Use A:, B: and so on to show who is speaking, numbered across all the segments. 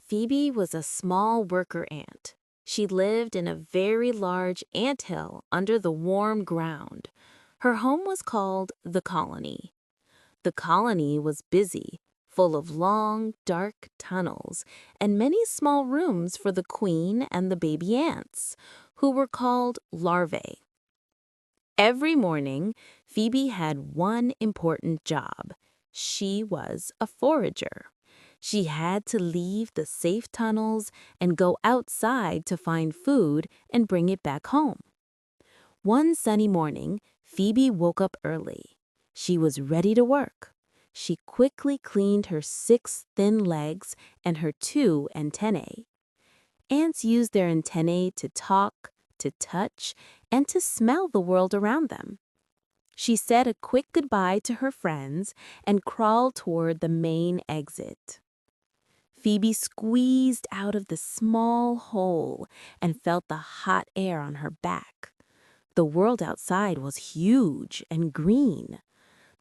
A: Phoebe was a small worker ant. She lived in a very large anthill under the warm ground. Her home was called the colony. The colony was busy, full of long, dark tunnels and many small rooms for the queen and the baby ants, who were called larvae. Every morning, Phoebe had one important job. She was a forager. She had to leave the safe tunnels and go outside to find food and bring it back home. One sunny morning, Phoebe woke up early. She was ready to work. She quickly cleaned her 6 thin legs and her 2 antennae. Ants use their antennae to talk, to touch, and to smell the world around them. She said a quick goodbye to her friends and crawled toward the main exit. Phoebe squeezed out of the small hole and felt the hot air on her back. The world outside was huge and green.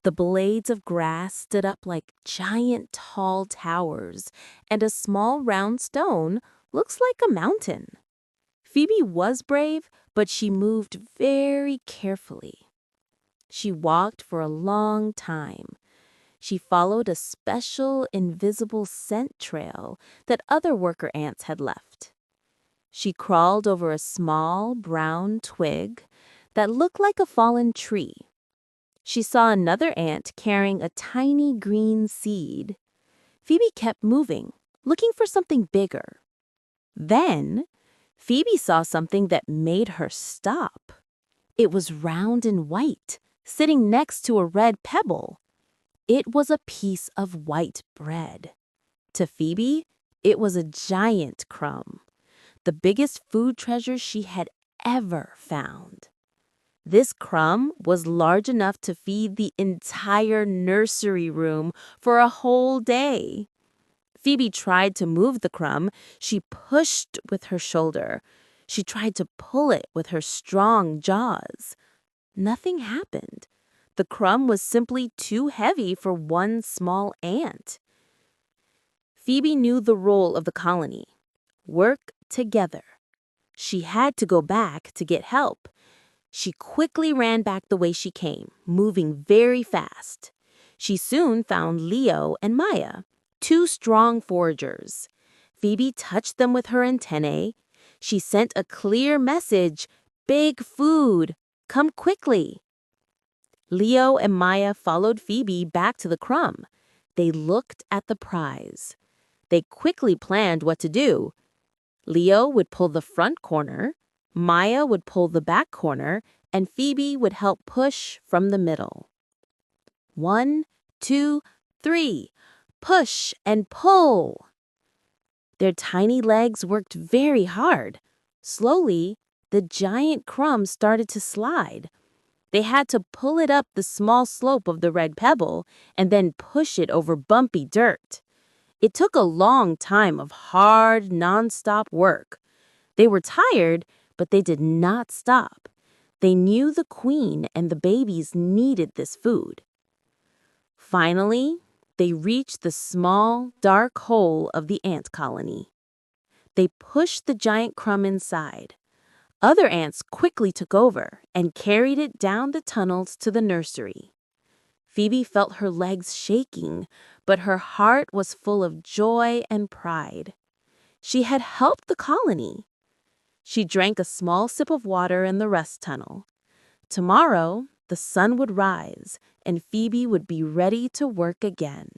A: The blades of grass stood up like giant tall towers, and a small round stone looks like a mountain. Phoebe was brave, but she moved very carefully. She walked for a long time. She followed a special invisible scent trail that other worker ants had left. She crawled over a small brown twig that looked like a fallen tree. She saw another ant carrying a tiny green seed. Phoebe kept moving, looking for something bigger. Then, Phoebe saw something that made her stop. It was round and white, sitting next to a red pebble. It was a piece of white bread. To Phoebe, it was a giant crumb, the biggest food treasure she had ever found. This crumb was large enough to feed the entire nursery room for a whole day. Phoebe tried to move the crumb. She pushed with her shoulder. She tried to pull it with her strong jaws. Nothing happened. The crumb was simply too heavy for one small ant. Phoebe knew the role of the colony. Work together. She had to go back to get help. She quickly ran back the way she came, moving very fast. She soon found Leo and Maya, 2 strong foragers. Phoebe touched them with her antennae. She sent a clear message, "Big food, come quickly." Leo and Maya followed Phoebe back to the crumb. They looked at the prize. They quickly planned what to do. Leo would pull the front corner, Maya would pull the back corner, and Phoebe would help push from the middle. 1, 2, 3. Push and pull. Their tiny legs worked very hard. Slowly, the giant crumb started to slide. They had to pull it up the small slope of the red pebble and then push it over bumpy dirt. It took a long time of hard, non-stop work. They were tired, but they did not stop. They knew the queen and the babies needed this food. Finally, they reached the small, dark hole of the ant colony. They pushed the giant crumb inside. Other ants quickly took over and carried it down the tunnels to the nursery. Phoebe felt her legs shaking, but her heart was full of joy and pride. She had helped the colony. She drank a small sip of water in the rest tunnel. Tomorrow, the sun would rise, and Phoebe would be ready to work again.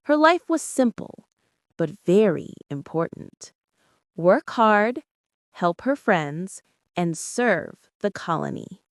A: Her life was simple, but very important. Work hard, help her friends, and serve the colony.